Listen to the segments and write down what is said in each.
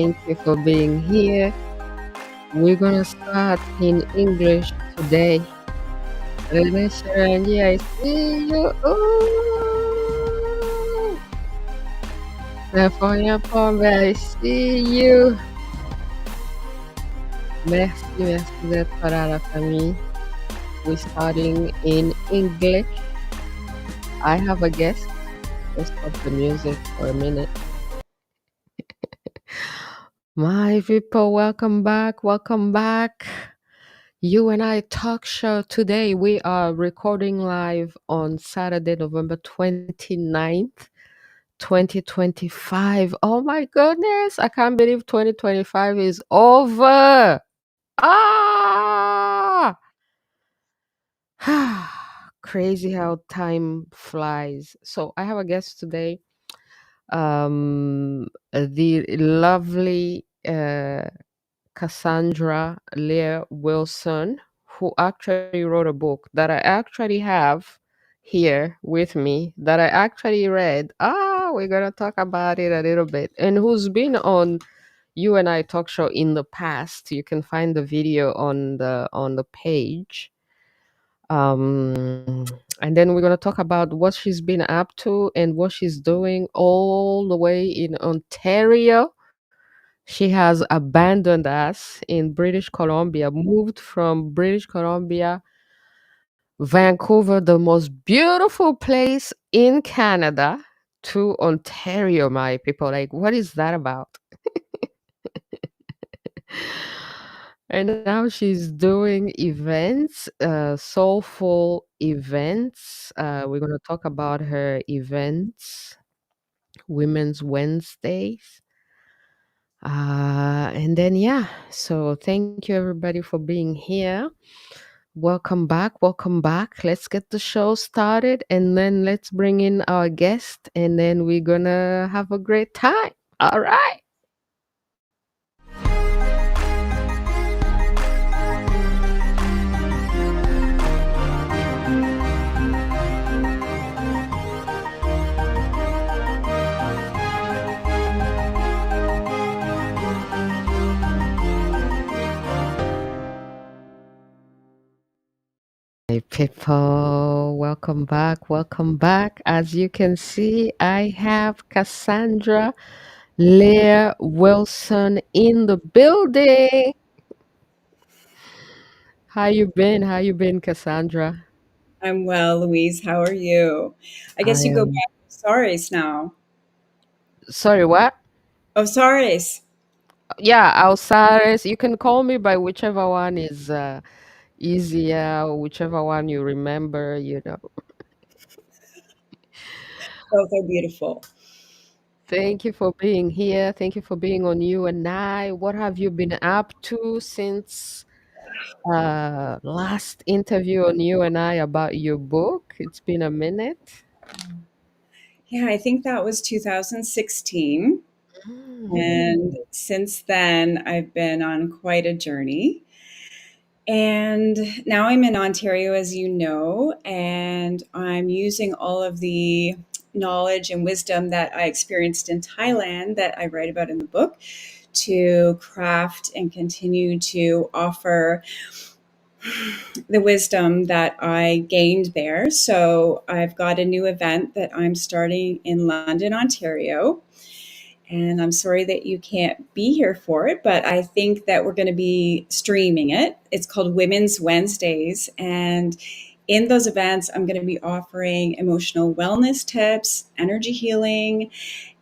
Thank you for being here. We're gonna start in English today. Renee, I see you. Ooh. California Pombe, I see you. Merci d'être là, la famille. We're starting in English. I have a guest. Let's stop the music for a minute. My people, welcome back. Welcome back. You and I talk show today. We are recording live on Saturday, November 29th, 2025. Oh my goodness. I can't believe 2025 is over. Ah! Crazy how time flies. So I have a guest today. The lovely Cassandra Leah Wilson, who actually wrote a book that I actually have here with me, that I actually read. We're gonna talk about it a little bit, and who's been on You and I Talk Show in the past. You can find the video on the page. And then we're gonna talk about what she's been up to and what she's doing all the way in Ontario. She has abandoned us in British Columbia, moved from British Columbia, Vancouver, the most beautiful place in Canada, to Ontario, my people. Like, what is that about? And now she's doing events, soulful events. We're going to talk about her events, Women's Wednesdays. And then, yeah, so thank you everybody for being here. Welcome back. Welcome back. Let's get the show started and then let's bring in our guest and then we're gonna have a great time. All right. Hey people, welcome back. Welcome back. As you can see, I have Cassandra Leah Wilson in the building. How you been? How you been, Cassandra? I'm well, Louise. How are you? I I guess you go am. by Ausares now. Sorry, what? Ausares. Yeah, Ausares. You can call me by whichever one is easier, whichever one you remember. Both are beautiful. Thank you for being here. Thank you for being on You and I. What have you been up to since last interview on You and I about your book? It's been a minute. Yeah, I think that was 2016. Mm. And since then, I've been on quite a journey. And now I'm in Ontario, as you know, and I'm using all of the knowledge and wisdom that I experienced in Thailand that I write about in the book to craft and continue to offer the wisdom that I gained there. So I've got a new event that I'm starting in London, Ontario. And I'm sorry that you can't be here for it, but I think that we're going to be streaming it. It's called Women's Wednesdays. And in those events, I'm going to be offering emotional wellness tips, energy healing,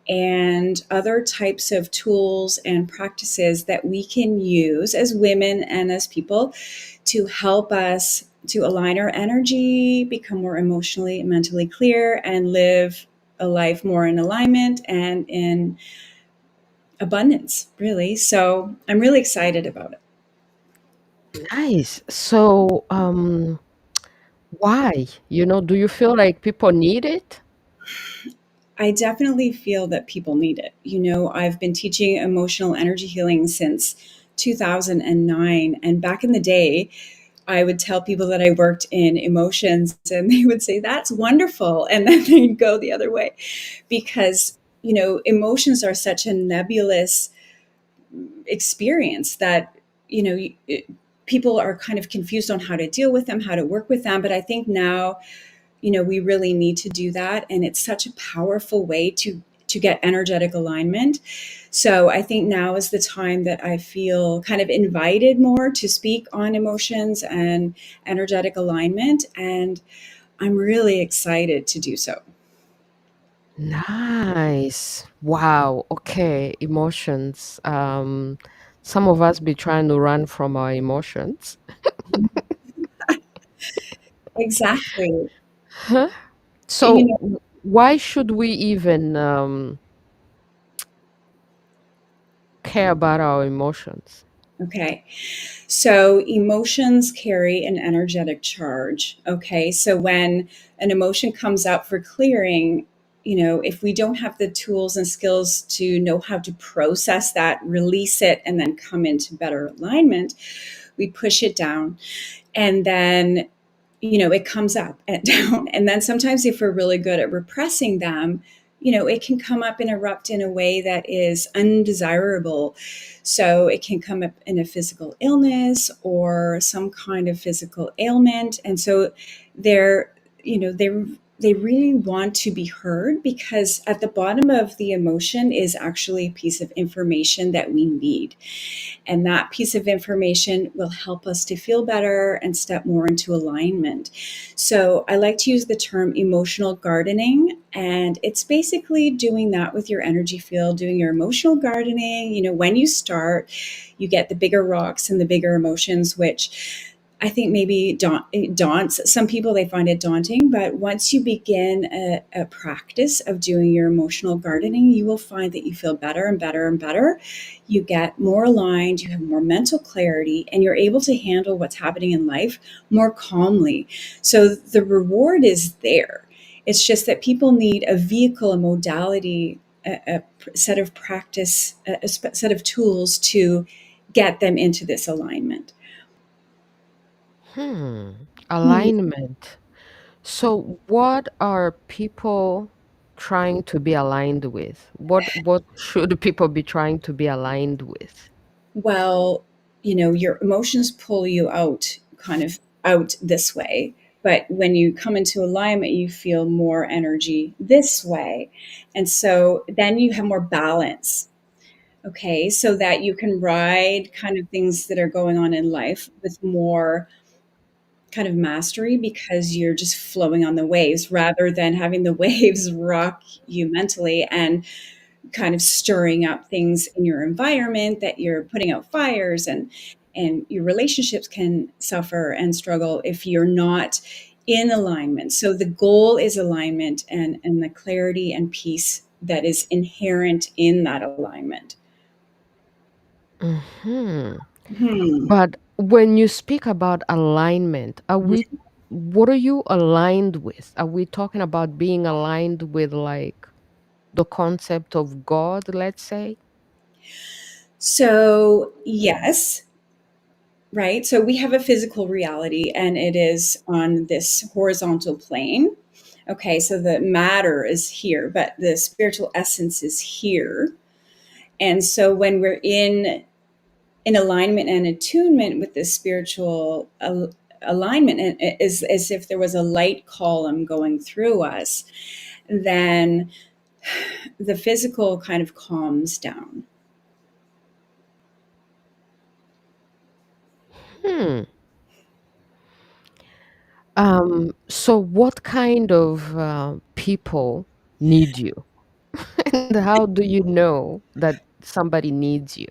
and other types of tools and practices that we can use as women and as people to help us to align our energy, become more emotionally and mentally clear, and live a life more in alignment and in abundance, really. So I'm really excited about it. Nice. So, why? Do you feel like people need it? I definitely feel that people need it. I've been teaching emotional energy healing since 2009. And back in the day, I would tell people that I worked in emotions and they would say, that's wonderful. And then they'd go the other way because, emotions are such a nebulous experience that, you know, people are kind of confused on how to deal with them, how to work with them. But I think now, you know, we really need to do that. And it's such a powerful way to get energetic alignment. So I think now is the time that I feel kind of invited more to speak on emotions and energetic alignment. And I'm really excited to do so. Nice. Wow. Okay. Emotions. Some of us be trying to run from our emotions. Exactly. Huh? You So know, why should we even care about our emotions? okay. So emotions carry an energetic charge. Okay. So when an emotion comes up for clearing, you know, if we don't have the tools and skills to know how to process that, release it, and then come into better alignment, we push it down. And then, you know, it comes up and down. And then sometimes if we're really good at repressing them, you know, it can come up and erupt in a way that is undesirable. So it can come up in a physical illness or some kind of physical ailment. And so they're, you know, they really want to be heard, because at the bottom of the emotion is actually a piece of information that we need. And that piece of information will help us to feel better and step more into alignment. So I like to use the term emotional gardening. And it's basically doing that with your energy field, doing your emotional gardening. You know, when you start, you get the bigger rocks and the bigger emotions, which I think maybe daunts some people. They find it daunting, but once you begin a practice of doing your emotional gardening, you will find that you feel better and better and better. You get more aligned, you have more mental clarity, and you're able to handle what's happening in life more calmly. So the reward is there. It's just that people need a vehicle, a modality, a set of practice, a set of tools to get them into this alignment. Hmm. Alignment. So what are people trying to be aligned with? What should people be trying to be aligned with? Well, you know, your emotions pull you out, kind of out this way. But when you come into alignment, you feel more energy this way. And so then you have more balance. Okay. So that you can ride kind of things that are going on in life with more kind of mastery, because you're just flowing on the waves rather than having the waves rock you mentally and kind of stirring up things in your environment, that you're putting out fires, and your relationships can suffer and struggle if you're not in alignment. So the goal is alignment, and the clarity and peace that is inherent in that alignment. Hmm. Hmm. But when you speak about alignment, what are you aligned with? Are we talking about being aligned with like the concept of God, let's say? So yes, right. So we have a physical reality, and it is on this horizontal plane. Okay, so the matter is here, but the spiritual essence is here. And so when we're in alignment and attunement with this spiritual alignment, and is as if there was a light column going through us, then the physical kind of calms down. Hmm. So what kind of people need you? And how do you know that somebody needs you?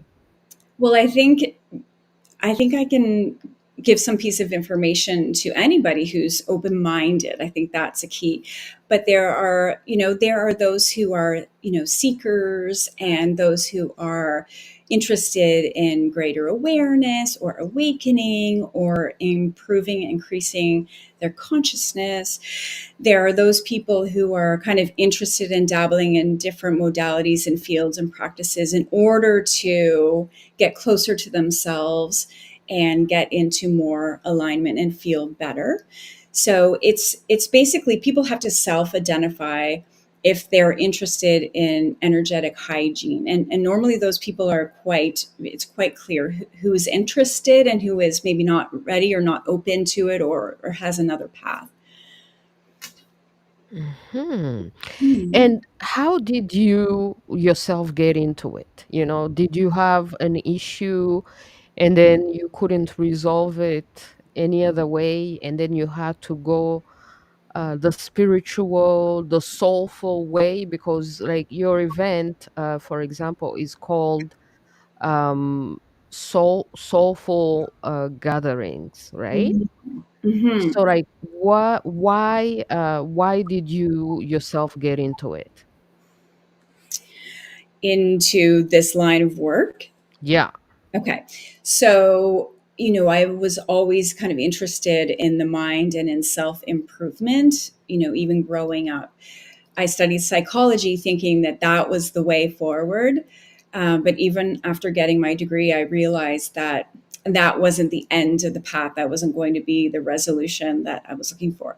Well, I think I can give some piece of information to anybody who's open minded. I think that's a key. But there are those who are, you know, seekers, and those who are interested in greater awareness or awakening or improving, increasing their consciousness. There are those people who are kind of interested in dabbling in different modalities and fields and practices in order to get closer to themselves and get into more alignment and feel better. So it's basically people have to self-identify if they're interested in energetic hygiene. And normally those people are it's quite clear who is interested and who is maybe not ready or not open to it, or has another path. Mhm. Hmm. And how did you yourself get into it? You know, did you have an issue and then you couldn't resolve it any other way, and then you had to go the spiritual, the soulful way? Because, like, your event, for example, is called um, soulful gatherings, right? Hmm. So, like, why did you yourself get into it? Into this line of work. Yeah. Okay. So, I was always kind of interested in the mind and in self improvement, even growing up. I studied psychology thinking that that was the way forward. But even after getting my degree, I realized that that wasn't the end of the path. That wasn't going to be the resolution that I was looking for.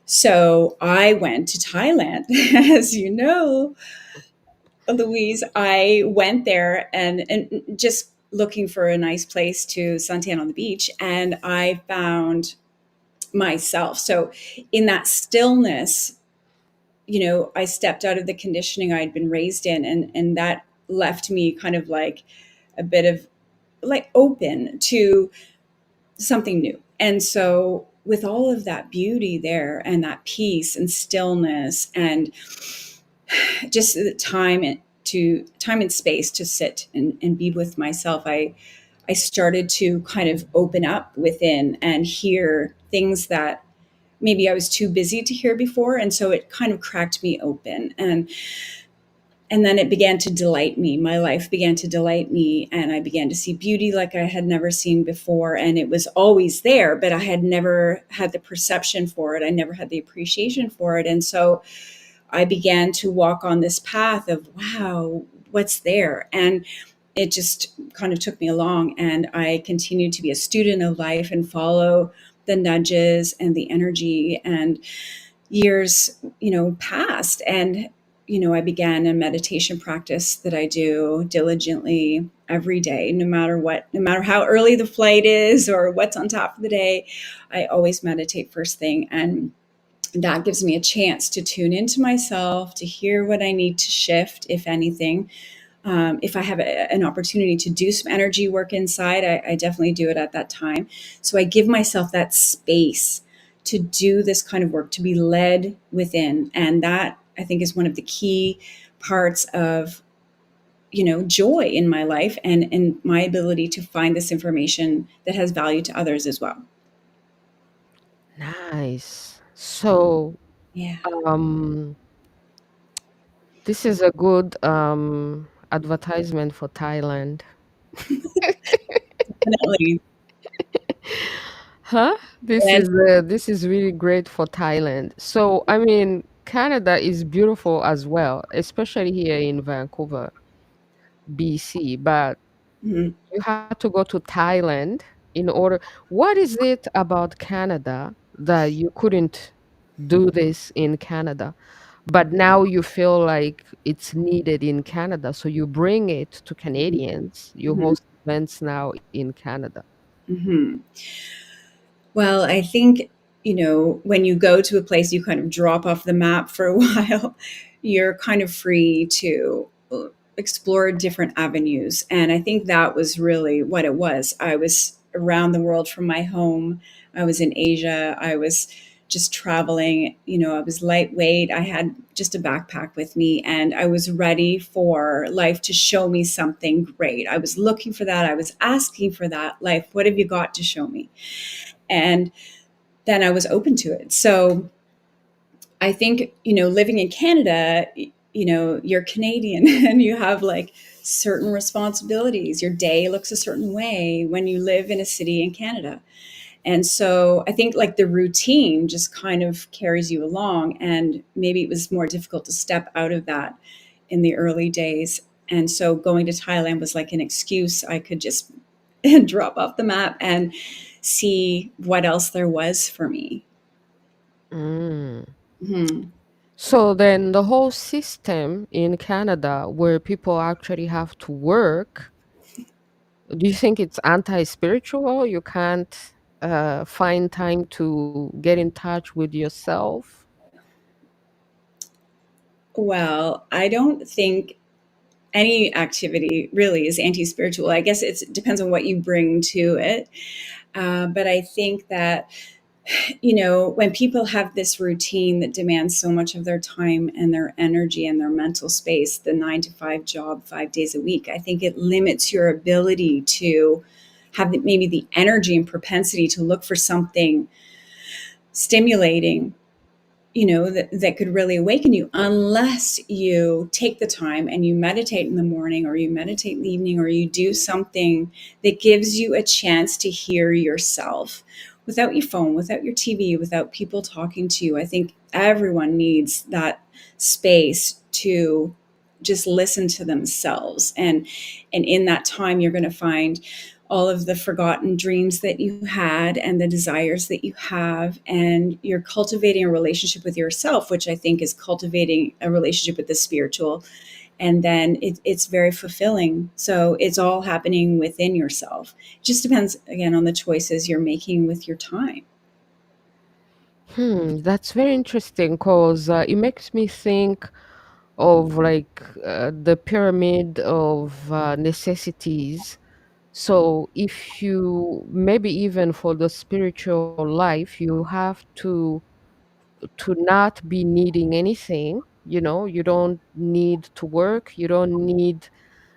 So I went to Thailand, as you know, Louise. I went there and just looking for a nice place to suntan on the beach, and I found myself. So in that stillness, I stepped out of the conditioning I'd been raised in, and that left me kind of like a bit of like open to something new. And so with all of that beauty there and that peace and stillness and just the time and space to sit and be with myself, I started to kind of open up within and hear things that maybe I was too busy to hear before. And so it kind of cracked me open. And then it began to delight me. My life began to delight me, and I began to see beauty like I had never seen before. And it was always there, but I had never had the perception for it. I never had the appreciation for it. And so I began to walk on this path of, wow, what's there? And it just kind of took me along. And I continued to be a student of life and follow the nudges and the energy. And years, passed. And, I began a meditation practice that I do diligently every day, no matter what, no matter how early the flight is or what's on top of the day. I always meditate first thing. And that gives me a chance to tune into myself, to hear what I need to shift, if anything. If I have an opportunity to do some energy work inside, I definitely do it at that time. So I give myself that space to do this kind of work, to be led within. And that, I think, is one of the key parts of, joy in my life, and my ability to find this information that has value to others as well. Nice. So, Yeah, um, this is a good advertisement for Thailand. definitely. Huh? Yes. This is really great for Thailand. So, I mean, Canada is beautiful as well, especially here in Vancouver, BC, but Mhm. you had to go to Thailand in order. What is it about Canada that you couldn't do this in Canada? But now you feel like it's needed in Canada, so you bring it to Canadians. You Mhm. host events now in Canada. Mhm. Well, I think, when you go to a place, you kind of drop off the map for a while. You're kind of free to explore different avenues. And I think that was really what it was. I was around the world from my home. I was in Asia. I was just traveling. I was lightweight. I had just a backpack with me, and I was ready for life to show me something great. I was looking for that. I was asking for that. Life, what have you got to show me? And then I was open to it. So I think, living in Canada, you're Canadian and you have like certain responsibilities. Your day looks a certain way when you live in a city in Canada. And so I think like the routine just kind of carries you along. And maybe it was more difficult to step out of that in the early days. And so going to Thailand was like an excuse. I could just drop off the map and see what else there was for me. Mm. Mhm. So then the whole system in Canada where people actually have to work, do you think it's anti-spiritual? You can't find time to get in touch with yourself? Well, I don't think any activity really is anti-spiritual. I guess it depends on what you bring to it. But I think that, when people have this routine that demands so much of their time and their energy and their mental space, the 9 to 5 job, 5 days a week, I think it limits your ability to have maybe the energy and propensity to look for something stimulating, that could really awaken you, unless you take the time and you meditate in the morning or you meditate in the evening or you do something that gives you a chance to hear yourself without your phone, without your TV, without people talking to you. I think everyone needs that space to just listen to themselves, and in that time you're going to find all of the forgotten dreams that you had and the desires that you have, and you're cultivating a relationship with yourself, which I think is cultivating a relationship with the spiritual, and then it's very fulfilling. So it's all happening within yourself. It just depends, again, on the choices you're making with your time. That's very interesting because it makes me think of like the pyramid of necessities. So if you maybe even for the spiritual life, you have to not be needing anything. You don't need to work, you don't need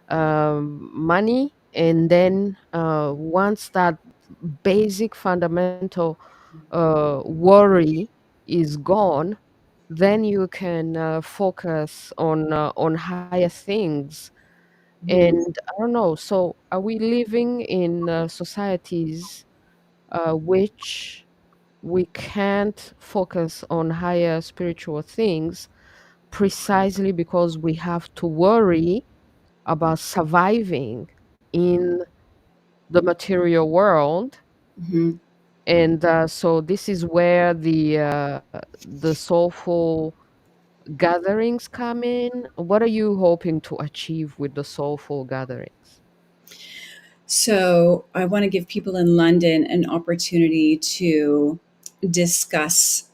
money, and then once that basic fundamental worry is gone, then you can focus on higher things. Mhm. And I don't know. So are we living in societies which we can't focus on higher spiritual things precisely because we have to worry about surviving in the material world? Mhm. And so this is where the soulful gatherings come in. What are you hoping to achieve with the soulful gatherings? So I want to give people in London an opportunity to discuss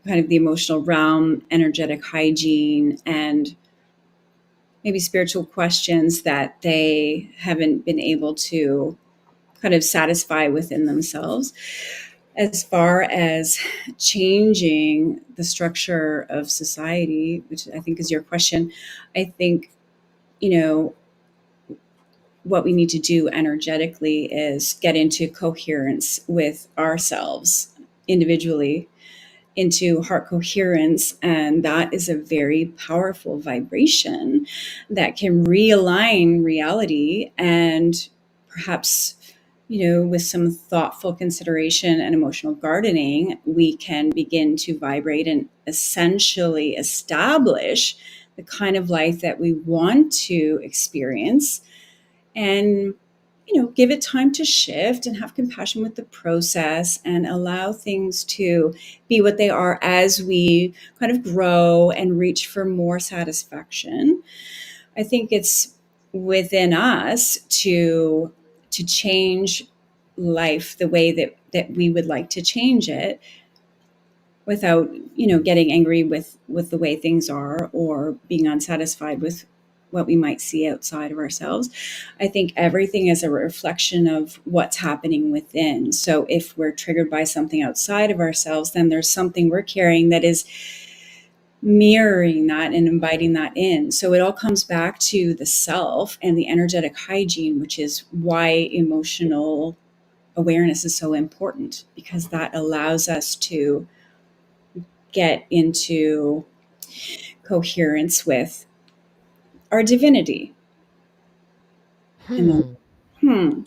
kind of the emotional realm, energetic hygiene, and maybe spiritual questions that they haven't been able to kind of satisfy within themselves. As far as changing the structure of society, which I think is your question, I think, you know, what we need to do energetically is get into coherence with ourselves individually, into heart coherence. And that is a very powerful vibration that can realign reality. And perhaps, with some thoughtful consideration and emotional gardening, we can begin to vibrate and essentially establish the kind of life that we want to experience, and give it time to shift and have compassion with the process and allow things to be what they are as we kind of grow and reach for more satisfaction. I think it's within us to change life the way that we would like to change it, without getting angry with the way things are or being unsatisfied with what we might see outside of ourselves. I think everything is a reflection of what's happening within. So if we're triggered by something outside of ourselves, then there's something we're carrying that is mirroring that and inviting that in. So it all comes back to the self and the energetic hygiene, which is why emotional awareness is so important, because that allows us to get into coherence with our divinity. And then, Hmm. hmm,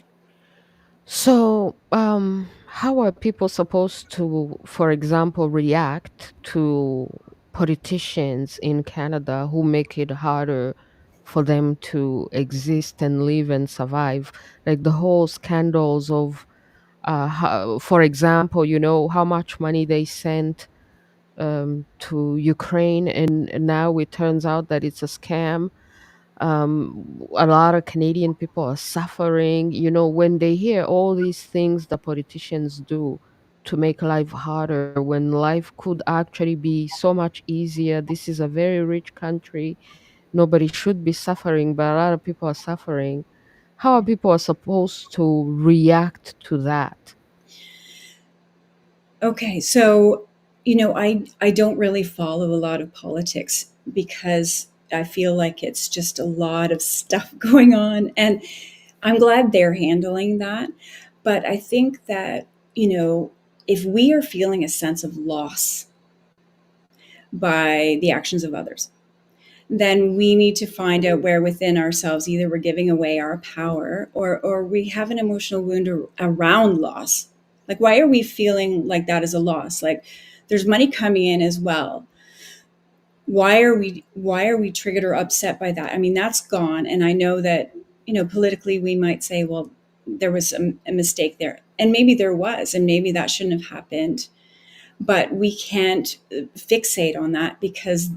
So, how are people supposed to, for example, react to politicians in Canada who make it harder for them to exist and live and survive? Like the whole scandals of, for example, how much money they sent to Ukraine, and now it turns out that it's a scam. A lot of Canadian people are suffering. You know, when they hear all these things the politicians do to make life harder, when life could actually be so much easier. This is a very rich country. Nobody should be suffering, but a lot of people are suffering. How are people supposed to react to that? Okay, so I don't really follow a lot of politics because I feel like it's just a lot of stuff going on, and I'm glad they're handling that. But I think that, if we are feeling a sense of loss by the actions of others, then we need to find out where within ourselves either we're giving away our power, or we have an emotional wound around loss. Like, why are we feeling like that is a loss? Like, there's money coming in as well. Why are we triggered or upset by that? I mean, that's gone, and I know that, politically we might say, well, there was a mistake there, and maybe there was, and maybe that shouldn't have happened, but we can't fixate on that because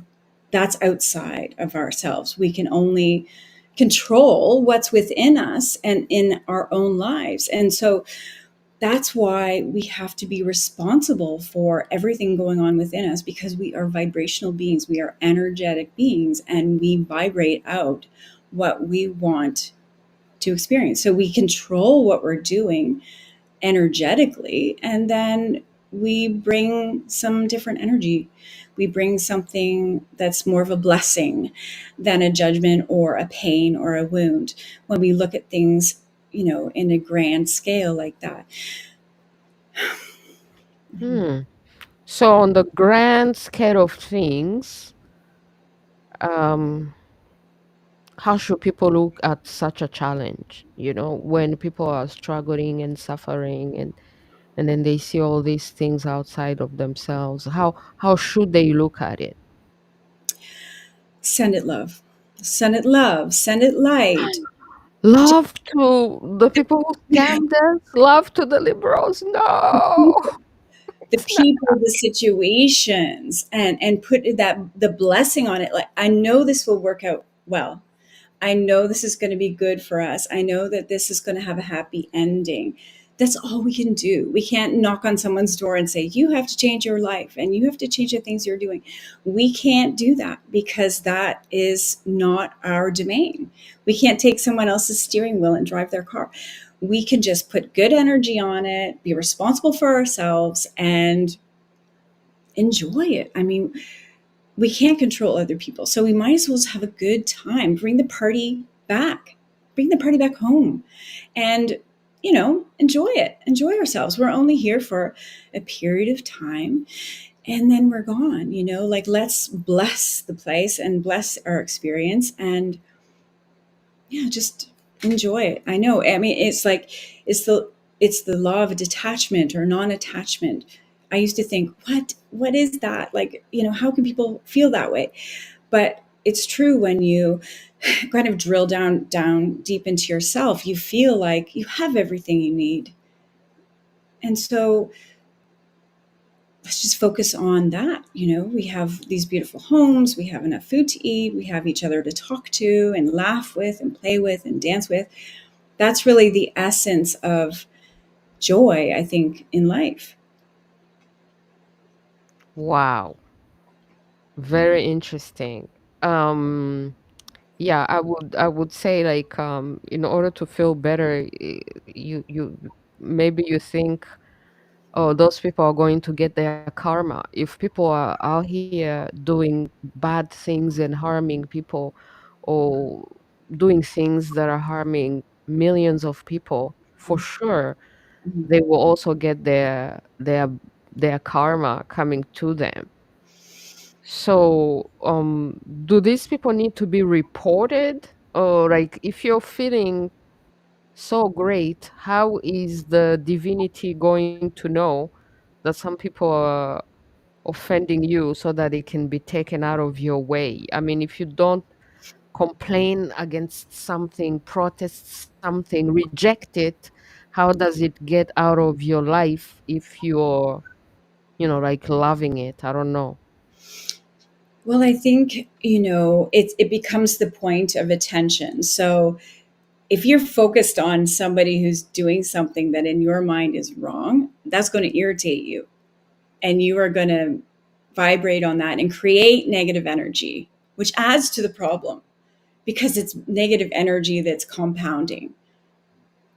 that's outside of ourselves. We can only control what's within us and in our own lives. And so that's why we have to be responsible for everything going on within us, because we are vibrational beings, we are energetic beings, and we vibrate out what we want to experience. So we control what we're doing energetically, and then we bring some different energy. We bring something that's more of a blessing than a judgment or a pain or a wound when we look at things, in a grand scale like that. Hmm. So, on the grand scale of things, um, how should people look at such a challenge? You know, when people are struggling and suffering, and then they see all these things outside of themselves. How should they look at it? Send it love. Send it love. Send it light. Just Love to the people who scammed us. Love to the liberals. No, the it's not. people, the situations, and put that the blessing on it. Like, I know this will work out well. I know this is going to be good for us. I know that this is going to have a happy ending. That's all we can do. We can't knock on someone's door and say, you have to change your life and you have to change the things you're doing. We can't do that because that is not our domain. We can't take someone else's steering wheel and drive their car. We can just put good energy on it, be responsible for ourselves, and enjoy it. I mean, we can't control other people. So we might as well just have a good time. Bring the party back. Bring the party back home. And, enjoy it. Enjoy ourselves. We're only here for a period of time and then we're gone, like, let's bless the place and bless our experience, and yeah, just enjoy it. I know. I mean, it's like it's the law of detachment or non-attachment. I used to think, what is that? Like, how can people feel that way? But it's true when you kind of drill down deep into yourself, you feel like you have everything you need. And so let's just focus on that. We have these beautiful homes, we have enough food to eat, we have each other to talk to and laugh with and play with and dance with. That's really the essence of joy, I think, in life. Wow, very interesting. Um, yeah, I would say like in order to feel better, you maybe you think, oh, those people are going to get their karma. If people are out here doing bad things and harming people, or doing things that are harming millions of people, for sure Mhm. they will also get their karma coming to them. So, do these people need to be reported? Or like if you're feeling so great, how is the divinity going to know that some people are offending you so that it can be taken out of your way? I mean, if you don't complain against something, protest something, reject it, how does it get out of your life if you're like loving it. I don't know. Well, I think, it becomes the point of attention. So if you're focused on somebody who's doing something that in your mind is wrong, that's going to irritate you. And you are going to vibrate on that and create negative energy, which adds to the problem because it's negative energy that's compounding,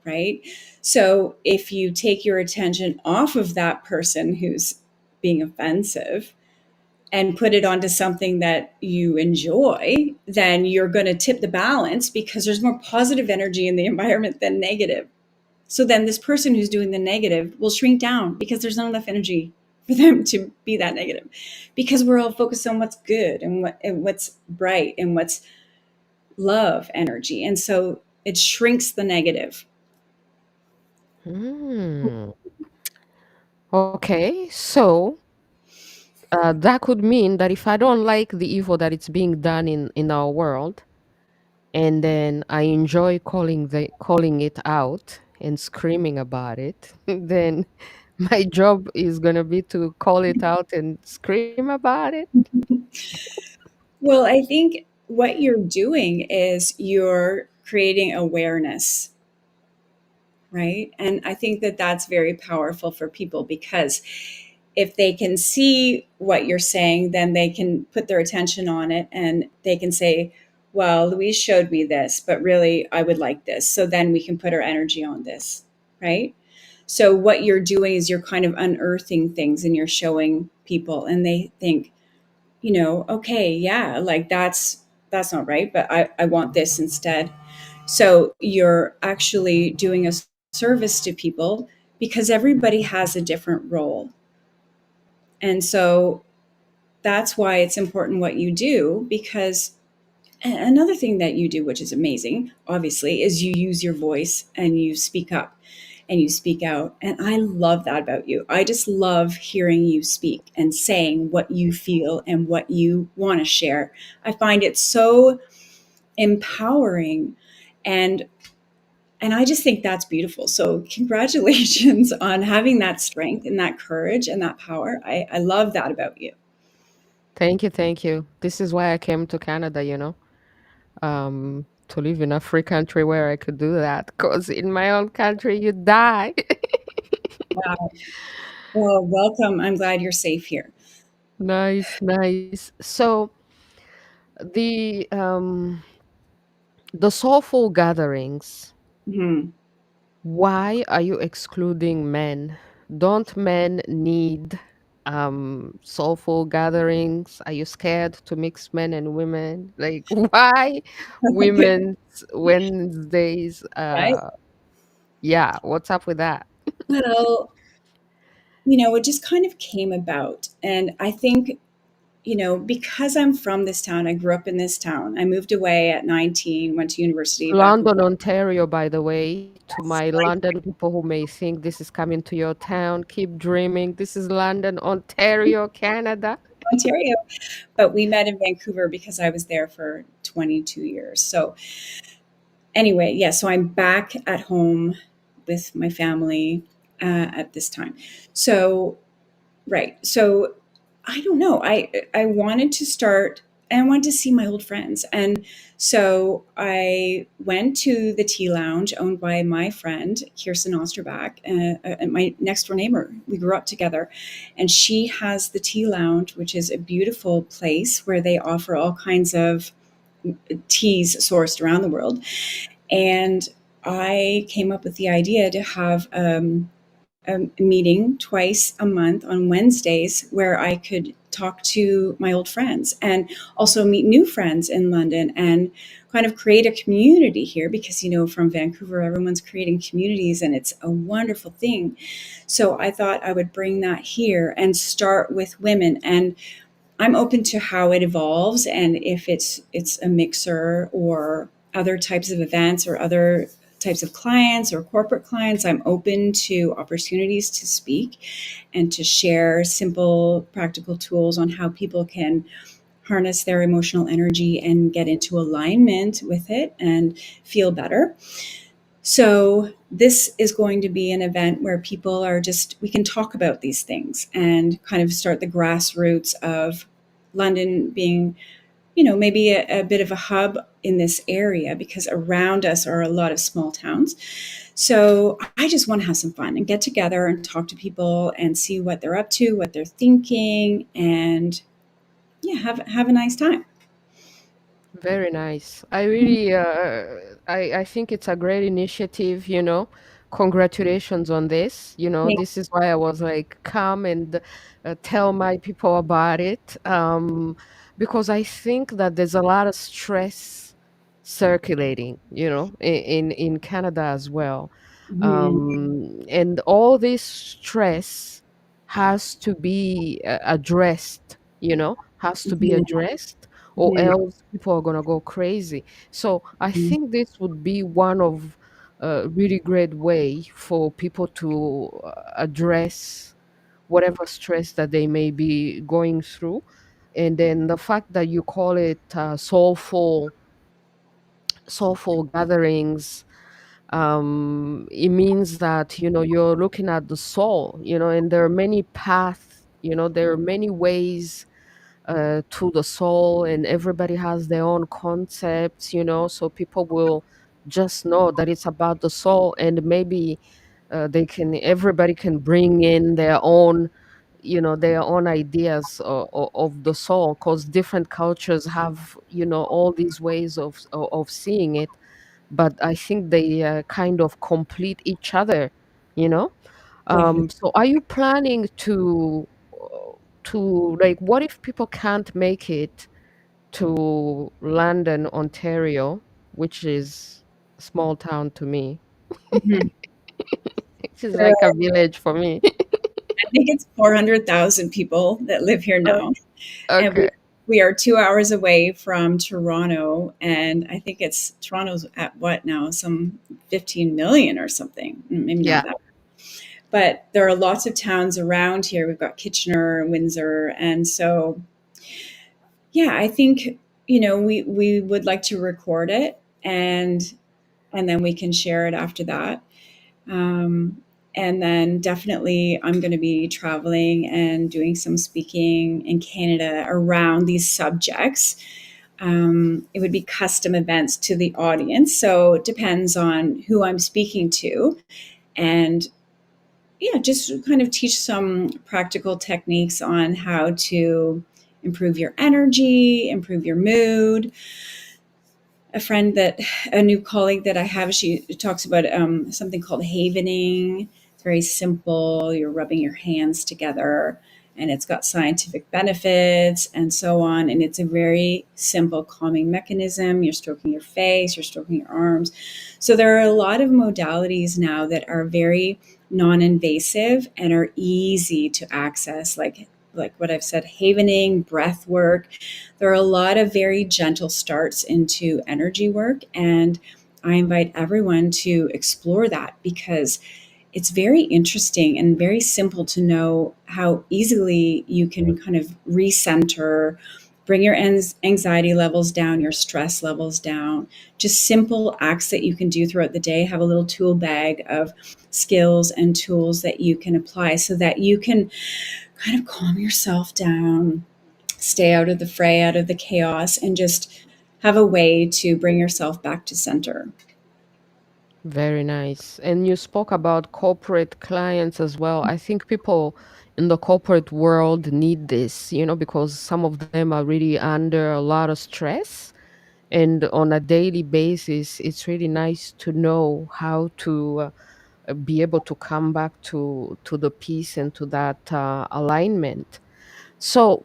right? So if you take your attention off of that person who's being offensive and put it onto something that you enjoy, then you're going to tip the balance because there's more positive energy in the environment than negative. So then this person who's doing the negative will shrink down because there's not enough energy for them to be that negative, because we're all focused on what's good and what's bright and what's love energy. And so it shrinks the negative. Hmm. Okay, so that could mean that if I don't like the evil that it's being done in our world, and then I enjoy calling it out and screaming about it, then my job is gonna be to call it out and scream about it. Well, I think what you're doing is you're creating awareness, right? And I think that that's very powerful for people because if they can see what you're saying, then they can put their attention on it and they can say, well, Louise showed me this, but really I would like this. So then we can put our energy on this, right? So what you're doing is you're kind of unearthing things and you're showing people and they think, okay, yeah, like that's not right, but I want this instead. So you're actually doing a service to people because everybody has a different role. And so that's why it's important what you do, because another thing that you do, which is amazing, obviously, is you use your voice and you speak up and you speak out. And I love that about you. I just love hearing you speak and saying what you feel and what you want to share. I find it so empowering, and I just think that's beautiful. So congratulations on having that strength and that courage and that power. I love that about you. Thank you, thank you. This is why I came to Canada, to live in a free country where I could do that. Because in my own country, you die. Wow. Well, welcome. I'm glad you're safe here. Nice, nice. So the um the soulful gatherings, Mhm. why are you excluding men? Don't men need soulful gatherings? Are you scared to mix men and women? Like why women's Wednesdays? Right? Yeah, what's up with that? Well, it just kind of came about. And I think, because I'm from this town, I grew up in this town. I moved away at 19, went to university back in London, Ontario, by the way, to my London people who may think this is coming to your town, keep dreaming. This is London, Ontario, Canada. Ontario. But we met in Vancouver because I was there for 22 years. So anyway, yeah, so I'm back at home with my family at this time. So, right. So I don't know. I wanted to start and I wanted to see my old friends. And so I went to the tea lounge owned by my friend, Kirsten Osterbach, my next door neighbor. We grew up together. And she has the tea lounge, which is a beautiful place where they offer all kinds of teas sourced around the world. And I came up with the idea to have a meeting twice a month on Wednesdays where I could talk to my old friends and also meet new friends in London and kind of create a community here because, from Vancouver, everyone's creating communities and it's a wonderful thing. So I thought I would bring that here and start with women. And I'm open to how it evolves and if it's a mixer or other types of events or other types of clients or corporate clients. I'm open to opportunities to speak and to share simple practical tools on how people can harness their emotional energy and get into alignment with it and feel better. So this is going to be an event where people are just, we can talk about these things and kind of start the grassroots of London being, maybe a bit of a hub in this area, because around us are a lot of small towns. So I just want to have some fun and get together and talk to people and see what they're up to, what they're thinking, and yeah, have a nice time. Very nice. I really, I think it's a great initiative, you know. Congratulations on this. You know, Thank this is why I was like, come and tell my people about it. Because I think that there's a lot of stress circulating, you know, in Canada as well. Mhm. And all this stress has to be addressed, you know, has to be Mhm. addressed, or Mhm. else people are gonna go crazy. So I Mhm. think this would be one of a really great way for people to address whatever stress that they may be going through. And then the fact that you call it soulful gatherings, it means that, you know, you're looking at the soul, you know, and there are many paths, you know, there are many ways to the soul, and everybody has their own concepts, you know, so people will just know that it's about the soul, and maybe everybody can bring in their own, you know, their own ideas of the soul, because different cultures have, you know, all these ways of seeing it, but I think they kind of complete each other, you know. Definitely. So are you planning to like, what if people can't make it to London, Ontario, which is a small town to me, Mhm. which is like a village for me. I think it's 400,000 people that live here O- now, and Okay. we are 2 hours away from Toronto, and I think it's Toronto's at what now, some 15 million or something, maybe not Yeah. that. But there are lots of towns around here. We've got Kitchener, Windsor, and so yeah, I think we would like to record it, and then we can share it after that. Um, and then definitely, I'm going to be traveling and doing some speaking in Canada around these subjects. It would be custom events to the audience. So it depends on who I'm speaking to. And yeah, just kind of teach some practical techniques on how to improve your energy, improve your mood. A new colleague that I have, she talks about something called havening. It's very simple. You're rubbing your hands together, and it's got scientific benefits and so on. And it's a very simple calming mechanism. You're stroking your face, you're stroking your arms. So there are a lot of modalities now that are very non-invasive and are easy to access, like what I've said, havening, breath work. There are a lot of very gentle starts into energy work, and I invite everyone to explore that, because it's very interesting and very simple to know how easily you can kind of recenter, bring your anxiety levels down, your stress levels down. Just simple acts that you can do throughout the day. Have a little tool bag of skills and tools that you can apply so that you can kind of calm yourself down, stay out of the fray, out of the chaos, and just have a way to bring yourself back to center. Very nice. And you spoke about corporate clients as well. I think people in the corporate world need this, you know, because some of them are really under a lot of stress. And on a daily basis, it's really nice to know how to be able to come back to the peace and to that alignment. So,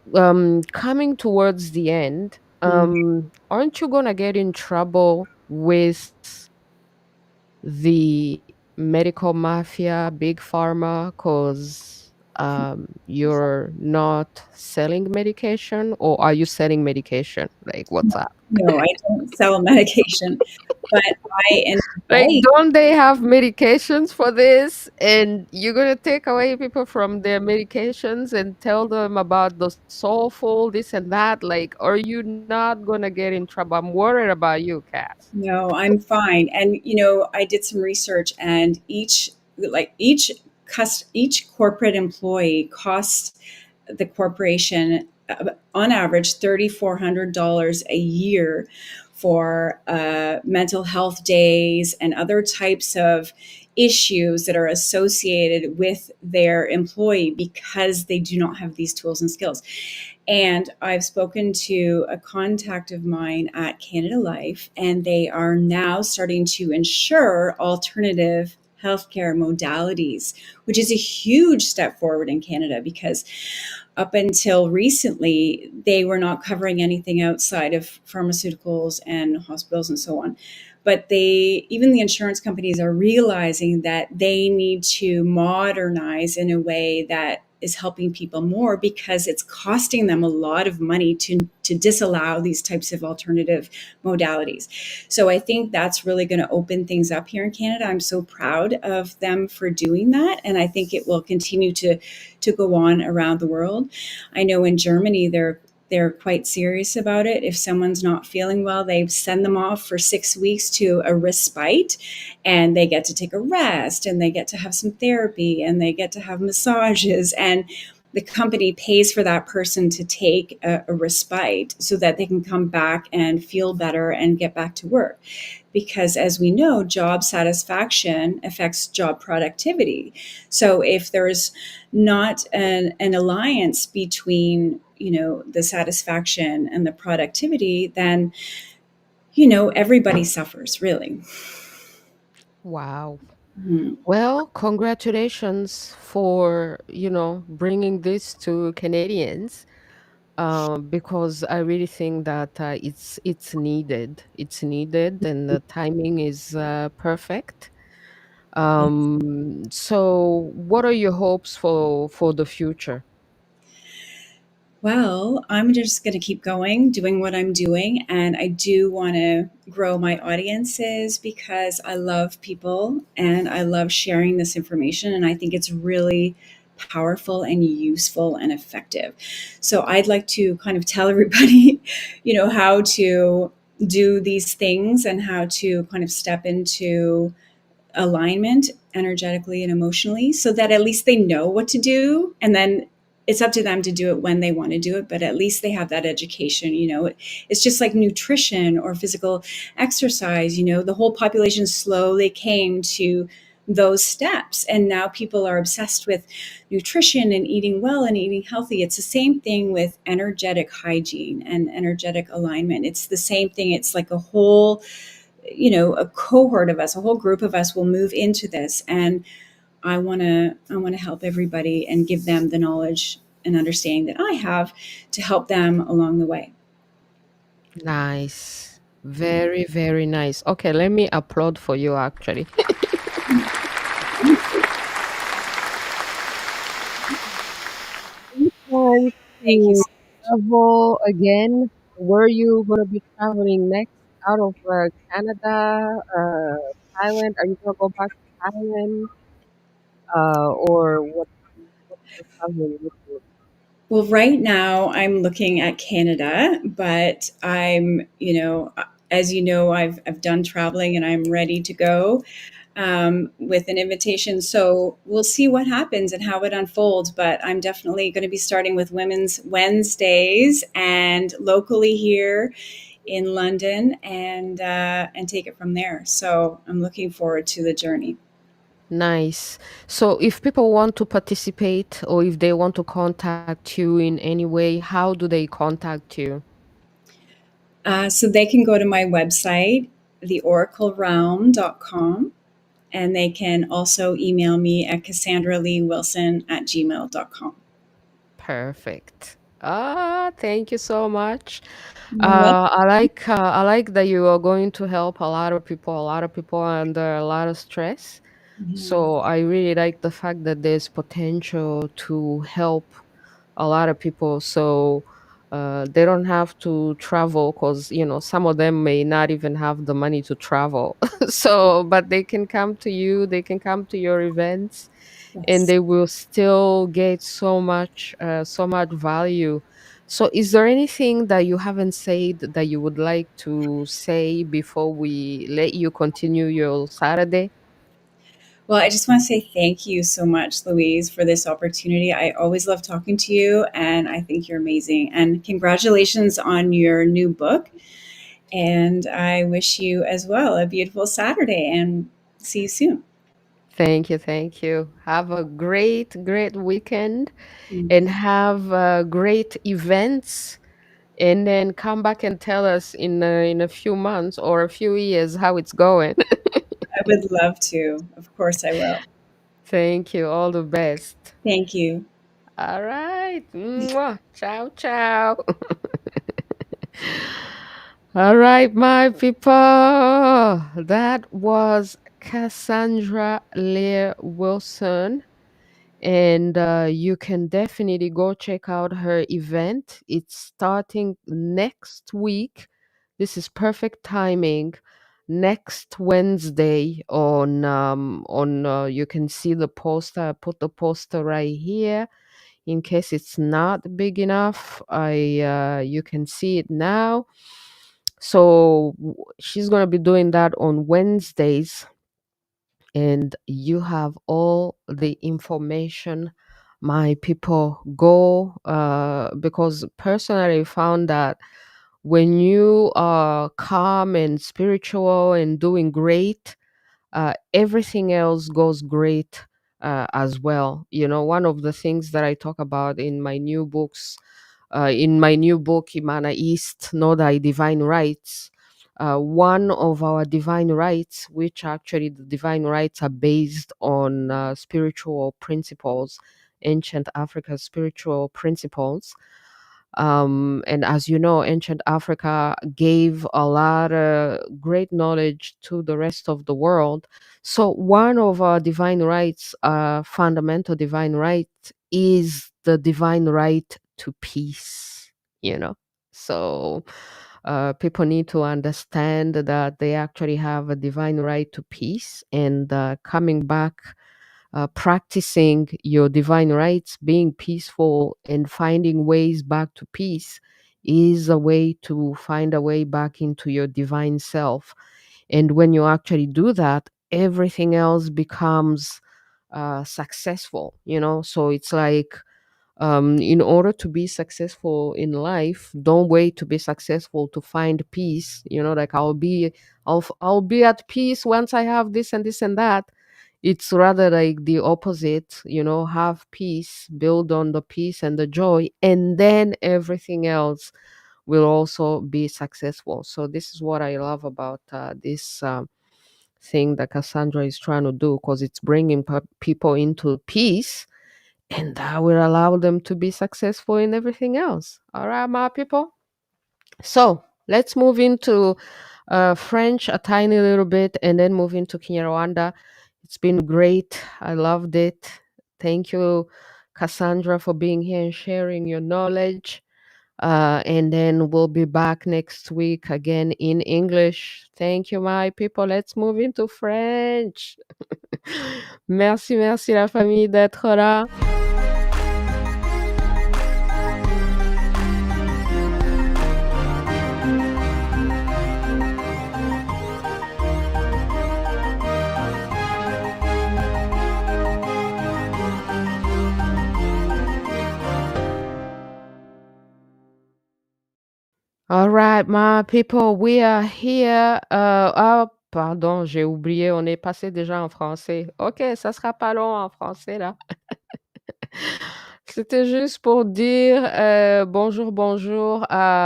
coming towards the end, Mm. aren't you gonna get in trouble with the medical mafia, big pharma? Cause you're not selling medication, or are you selling medication? Like, what's up? No, I don't sell medication, but I Like, invite. don't they have medications for this? And you're gonna take away people from their medications and tell them about the soulful, this and that. Like, are you not gonna get in trouble? I'm worried about you, Cass. No, I'm fine. And I did some research, and each corporate employee costs the corporation on average $3,400 a year for mental health days and other types of issues that are associated with their employee because they do not have these tools and skills. And I've spoken to a contact of mine at Canada Life, and they are now starting to insure alternative healthcare modalities, which is a huge step forward in Canada because up until recently, they were not covering anything outside of pharmaceuticals and hospitals and so on. But even the insurance companies are realizing that they need to modernize in a way that is helping people more because it's costing them a lot of money to disallow these types of alternative modalities. So I think that's really going to open things up here in Canada. I'm so proud of them for doing that, and I think it will continue to go on around the world. I know in Germany they're quite serious about it. If someone's not feeling well, they send them off for 6 weeks to a respite, and they get to take a rest, and they get to have some therapy, and they get to have massages, and the company pays for that person to take a respite so that they can come back and feel better and get back to work. Because as we know, job satisfaction affects job productivity. So if there's not an alliance between the satisfaction and the productivity, then everybody suffers, really. Wow. Mhm. Well, congratulations for, bringing this to Canadians, because I really think that it's needed. It's needed, and the timing is perfect. So what are your hopes for the future? Well, I'm just going to keep going, doing what I'm doing. And I do want to grow my audiences because I love people and I love sharing this information. And I think it's really powerful and useful and effective. So I'd like to kind of tell everybody, how to do these things and how to kind of step into alignment energetically and emotionally so that at least they know what to do, and then it's up to them to do it when they want to do it, but at least they have that education. It's just like nutrition or physical exercise. The whole population slowly came to those steps, and now people are obsessed with nutrition and eating well and eating healthy. It's the same thing with energetic hygiene and energetic alignment. It's the same thing. It's like a whole, a cohort of us, a whole group of us will move into this. And I want to help everybody and give them the knowledge and understanding that I have to help them along the way. Nice. Very, very nice. Okay, let me applaud for you actually. Plans Thank you. to travel again? Where you gonna be traveling next? Out of Canada, Thailand? Are you gonna go back to Thailand? Or what's the traveling looking like? Well, right now I'm looking at Canada, but as you know, I've done traveling and I'm ready to go with an invitation. So we'll see what happens and how it unfolds. But I'm definitely going to be starting with Women's Wednesdays and locally here in London, and take it from there. So I'm looking forward to the journey. Nice. So if people want to participate or if they want to contact you in any way, how do they contact you? So they can go to my website, theoraclerealm.com, and they can also email me at cassandraleewilson@gmail.com. Perfect. Thank you so much. You're welcome. I like that you are going to help a lot of people. A lot of people are under a lot of stress. Mhm. So I really like the fact that there's potential to help a lot of people. So they don't have to travel because, some of them may not even have the money to travel. So, but they can come to you, they can come to your events, and Yes. they will still get so much value. So is there anything that you haven't said that you would like to say before we let you continue your Saturday? Well, I just want to say thank you so much, Louise, for this opportunity. I always love talking to you, and I think you're amazing. And congratulations on your new book. And I wish you as well a beautiful Saturday and see you soon. Thank you, thank you. Have a great weekend, and Mhm. have great events, and then come back and tell us in a few months or a few years how it's going. I would love to. Of course, I will. Thank you. All the best. Thank you. All right. Mwah. Ciao, ciao. All right, my people. That was Cassandra Leah Wilson. And you can definitely go check out her event. It's starting next week. This is perfect timing. Next Wednesday on you can see the poster. I put the poster right here in case it's not big enough. I You can see it now. So she's gonna be doing that on Wednesdays, and you have all the information, my people. Go because personally I found that when you are calm and spiritual and doing great, everything else goes great as well. One of the things that I talk about in my new book, Imana East, Know Thy Divine Rights. One of our divine rights, which actually the divine rights are based on spiritual principles, ancient Africa spiritual principles. And as you know, ancient Africa gave a lot of great knowledge to the rest of the world. So one of our divine rights, fundamental divine right, is the divine right to peace. You know, so people need to understand that they actually have a divine right to peace, and coming back, practicing your divine rights, being peaceful, and finding ways back to peace is a way to find a way back into your divine self. And when you actually do that, everything else becomes successful. So it's like, in order to be successful in life, don't wait to be successful to find peace. Like, I'll be at peace once I have this and this and that. It's rather like the opposite. Have peace, build on the peace and the joy, and then everything else will also be successful. So this is what I love about this thing that Cassandra is trying to do, because it's bringing people into peace, and that will allow them to be successful in everything else. All right, my people. So let's move into French a tiny little bit, and then move into KinyaRwanda. It's been great. I loved it. Thank you, Cassandra, for being here and sharing your knowledge. And then we'll be back next week again in English. Thank you, my people. Let's move into French. Merci, merci la famille d'être là. All right, my people, we are here. Ah, pardon, j'ai oublié, on est passé déjà en français. OK, ça sera pas long en français, là. C'était juste pour dire bonjour à